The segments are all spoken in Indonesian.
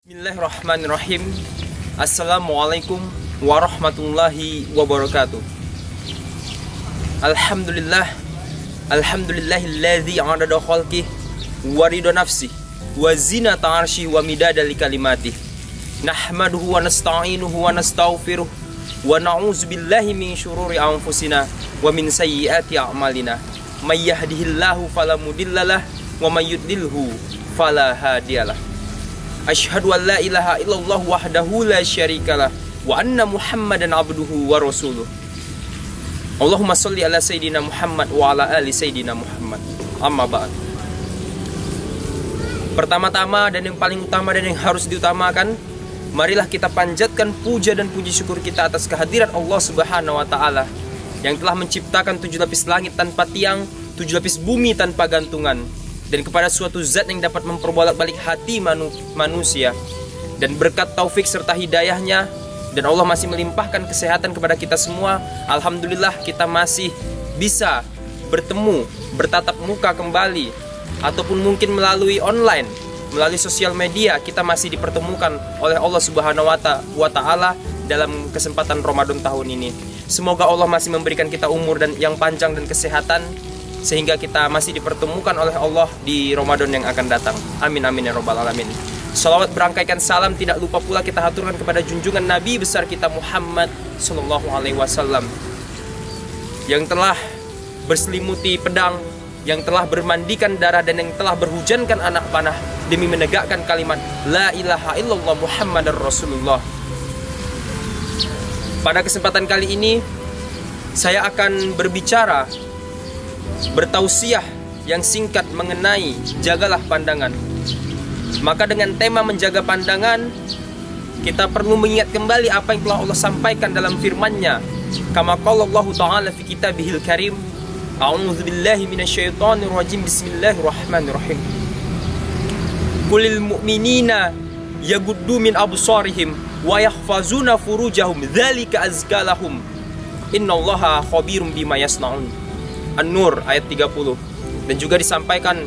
Bismillahirrahmanirrahim. Assalamualaikum warahmatullahi wabarakatuh. Alhamdulillah, alhamdulillahilladzi adada khalqih wa ridha nafsih wa zinata arsyih wa midada likalimati. Nahmaduhu wa nasta'inuhu wa nastaghfiruh wa na'udzu billahi min syururi anfusina wa min sayyiati a'malina. May yahdihillahu fala mudhillalah wa may yudlilhu fala hadiyalah. Asyhadu an la ilaha illallah wahdahu la syarikalah wa anna Muhammadan abduhu wa rasuluh. Allahumma sholli ala sayyidina Muhammad wa ala ali sayyidina Muhammad. Amma ba'd. Pertama-tama dan yang paling utama dan yang harus diutamakan, marilah kita panjatkan puja dan puji syukur kita atas kehadiran Allah Subhanahu wa taala yang telah menciptakan 7 lapis langit tanpa tiang, 7 lapis bumi tanpa gantungan, dan kepada suatu zat yang dapat memperbolak-balik hati manusia, dan berkat taufik serta hidayahnya, dan Allah masih melimpahkan kesehatan kepada kita semua. Alhamdulillah kita masih bisa bertemu, bertatap muka kembali, ataupun mungkin melalui online, melalui sosial media, kita masih dipertemukan oleh Allah Subhanahu wa taala dalam kesempatan Ramadan tahun ini. Semoga Allah masih memberikan kita umur dan yang panjang dan kesehatan, sehingga kita masih dipertemukan oleh Allah di Ramadan yang akan datang. Amin amin ya rabbal alamin. Salawat berangkaikan salam tidak lupa pula kita haturkan kepada junjungan Nabi besar kita Muhammad sallallahu alaihi wasallam, yang telah berselimuti pedang, yang telah bermandikan darah, dan yang telah berhujankan anak panah demi menegakkan kalimat la ilaha illallah Muhammadar Rasulullah. Pada kesempatan kali ini saya akan berbicara, bertausiah yang singkat mengenai jagalah pandangan. Maka dengan tema menjaga pandangan, kita perlu mengingat kembali apa yang telah Allah sampaikan dalam firman-Nya. Kama qala Allah Ta'ala fi kitabihil karim, a'udzu billahi minasyaitonir rajim, bismillahirrahmanirrahim. Qulil mu'minina yaghuddu min absarihim wa yahfazuna furujahum dzalika azkalahum innallaha khabirum bima yasnaun. An-Nur ayat 30. Dan juga disampaikan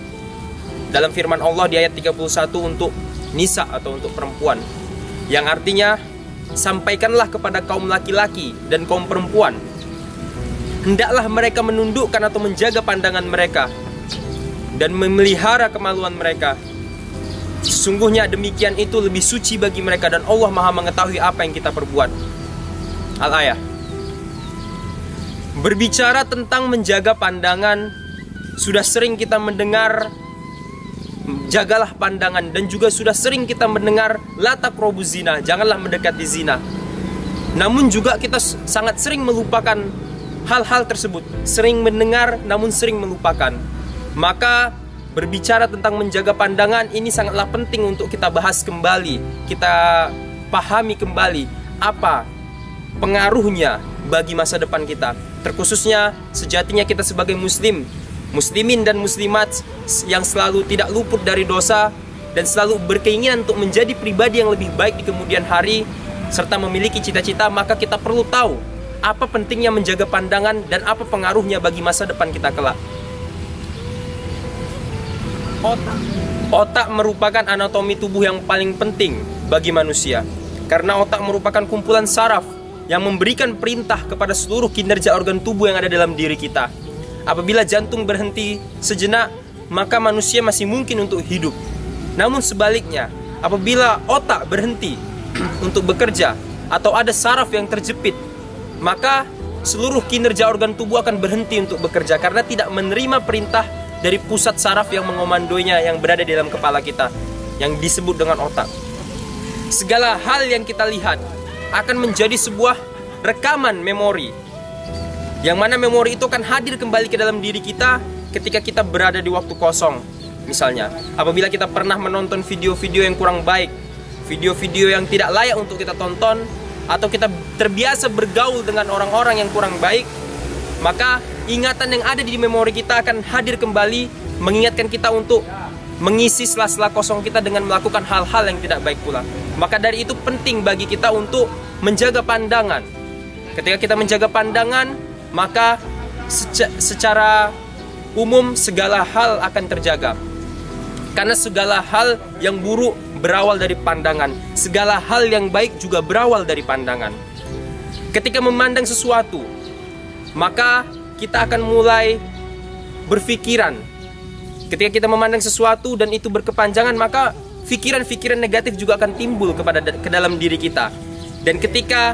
dalam firman Allah di ayat 31 untuk nisa atau untuk perempuan, yang artinya sampaikanlah kepada kaum laki-laki dan kaum perempuan, hendaklah mereka menundukkan atau menjaga pandangan mereka dan memelihara kemaluan mereka. Sesungguhnya demikian itu lebih suci bagi mereka, dan Allah Maha mengetahui apa yang kita perbuat. Al-Ayah. Berbicara tentang menjaga pandangan, sudah sering kita mendengar jagalah pandangan, dan juga sudah sering kita mendengar la taqrabu zina, janganlah mendekati zina. Namun juga kita sangat sering melupakan hal-hal tersebut, sering mendengar namun sering melupakan. Maka berbicara tentang menjaga pandangan ini sangatlah penting untuk kita bahas kembali, kita pahami kembali apa pengaruhnya bagi masa depan kita. Terkhususnya sejatinya kita sebagai muslimin dan muslimat yang selalu tidak luput dari dosa dan selalu berkeinginan untuk menjadi pribadi yang lebih baik di kemudian hari, serta memiliki cita-cita, maka kita perlu tahu apa pentingnya menjaga pandangan dan apa pengaruhnya bagi masa depan kita kelak. Otak merupakan anatomi tubuh yang paling penting bagi manusia, karena otak merupakan kumpulan saraf yang memberikan perintah kepada seluruh kinerja organ tubuh yang ada dalam diri kita. Apabila jantung berhenti sejenak, maka manusia masih mungkin untuk hidup. Namun sebaliknya, apabila otak berhenti untuk bekerja atau ada saraf yang terjepit, maka seluruh kinerja organ tubuh akan berhenti untuk bekerja, karena tidak menerima perintah dari pusat saraf yang mengomandoinya yang berada di dalam kepala kita, yang disebut dengan otak. Segala hal yang kita lihat akan menjadi sebuah rekaman memori, yang mana memori itu akan hadir kembali ke dalam diri kita ketika kita berada di waktu kosong. Misalnya, apabila kita pernah menonton video-video yang kurang baik, video-video yang tidak layak untuk kita tonton, atau kita terbiasa bergaul dengan orang-orang yang kurang baik, maka ingatan yang ada di memori kita akan hadir kembali, mengingatkan kita untuk mengisi sela-sela kosong kita dengan melakukan hal-hal yang tidak baik pula. Maka dari itu penting bagi kita untuk menjaga pandangan. Ketika kita menjaga pandangan, maka secara umum segala hal akan terjaga. Karena segala hal yang buruk berawal dari pandangan. Segala hal yang baik juga berawal dari pandangan. Ketika memandang sesuatu, maka kita akan mulai berpikiran. Ketika kita memandang sesuatu dan itu berkepanjangan, maka pikiran-pikiran negatif juga akan timbul ke dalam diri kita. Dan ketika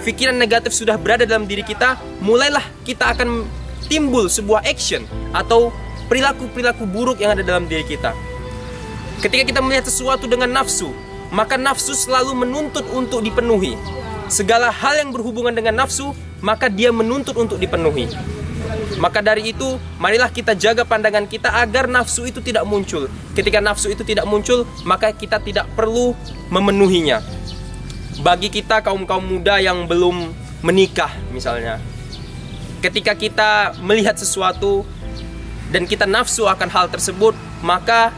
pikiran negatif sudah berada dalam diri kita, mulailah kita akan timbul sebuah action atau perilaku-perilaku buruk yang ada dalam diri kita. Ketika kita melihat sesuatu dengan nafsu, maka nafsu selalu menuntut untuk dipenuhi. Segala hal yang berhubungan dengan nafsu, maka dia menuntut untuk dipenuhi. Maka dari itu, marilah kita jaga pandangan kita agar nafsu itu tidak muncul. Ketika nafsu itu tidak muncul, maka kita tidak perlu memenuhinya. Bagi kita kaum-kaum muda yang belum menikah misalnya, ketika kita melihat sesuatu dan kita nafsu akan hal tersebut, maka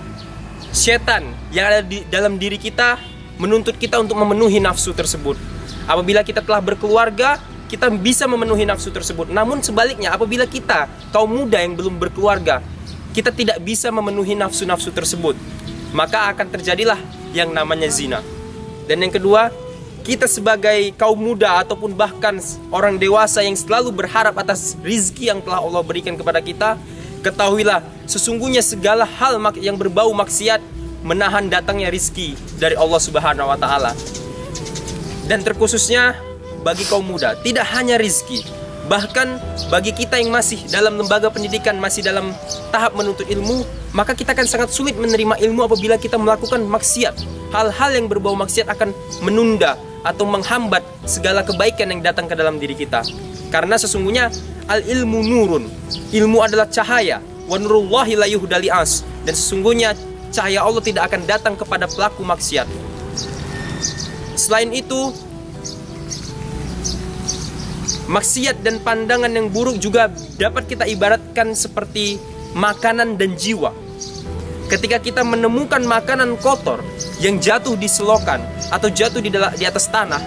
setan yang ada di dalam diri kita menuntut kita untuk memenuhi nafsu tersebut. Apabila kita telah berkeluarga, kita bisa memenuhi nafsu tersebut. Namun sebaliknya, apabila kita kaum muda yang belum berkeluarga, kita tidak bisa memenuhi nafsu-nafsu tersebut, maka akan terjadilah yang namanya zina. Dan yang kedua, kita sebagai kaum muda ataupun bahkan orang dewasa yang selalu berharap atas rizki yang telah Allah berikan kepada kita, ketahuilah sesungguhnya segala hal yang berbau maksiat menahan datangnya rizki dari Allah Subhanahu wa Ta'ala. Dan terkhususnya bagi kaum muda, tidak hanya rizki, bahkan bagi kita yang masih dalam lembaga pendidikan, masih dalam tahap menuntut ilmu, maka kita akan sangat sulit menerima ilmu apabila kita melakukan maksiat. Hal-hal yang berbau maksiat akan menunda atau menghambat segala kebaikan yang datang ke dalam diri kita. Karena sesungguhnya al-ilmu nurun, ilmu adalah cahaya, wa nurullahi la yuhda li'as, dan sesungguhnya cahaya Allah tidak akan datang kepada pelaku maksiat. Selain itu, maksiat dan pandangan yang buruk juga dapat kita ibaratkan seperti makanan dan jiwa. Ketika kita menemukan makanan kotor yang jatuh di selokan atau jatuh di atas tanah,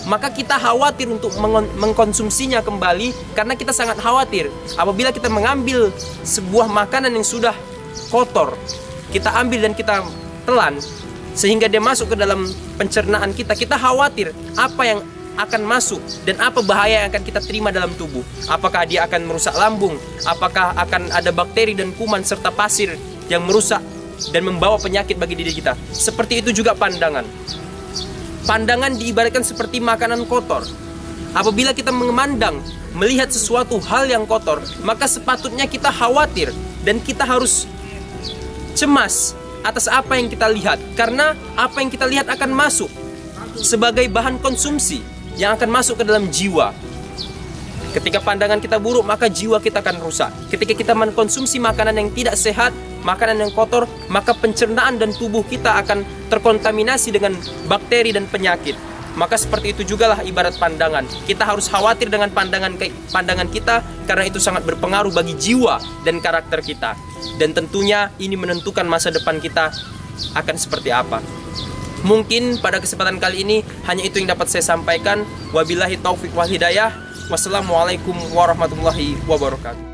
maka kita khawatir untuk mengkonsumsinya kembali, karena kita sangat khawatir apabila kita mengambil sebuah makanan yang sudah kotor, kita ambil dan kita telan sehingga dia masuk ke dalam pencernaan kita, kita khawatir apa yang akan masuk dan apa bahaya yang akan kita terima dalam tubuh. Apakah dia akan merusak lambung, apakah akan ada bakteri dan kuman serta pasir yang merusak dan membawa penyakit bagi diri kita. Seperti itu juga pandangan. Pandangan diibaratkan seperti makanan kotor. Apabila kita memandang, melihat sesuatu hal yang kotor, maka sepatutnya kita khawatir dan kita harus cemas atas apa yang kita lihat, karena apa yang kita lihat akan masuk sebagai bahan konsumsi yang akan masuk ke dalam jiwa. Ketika pandangan kita buruk, maka jiwa kita akan rusak. Ketika kita mengkonsumsi makanan yang tidak sehat, makanan yang kotor, maka pencernaan dan tubuh kita akan terkontaminasi dengan bakteri dan penyakit. Maka seperti itu jugalah ibarat pandangan. Kita harus khawatir dengan pandangan kita, karena itu sangat berpengaruh bagi jiwa dan karakter kita. Dan tentunya ini menentukan masa depan kita akan seperti apa. Mungkin pada kesempatan kali ini hanya itu yang dapat saya sampaikan. Wabillahi taufiq wal hidayah. Wassalamualaikum warahmatullahi wabarakatuh.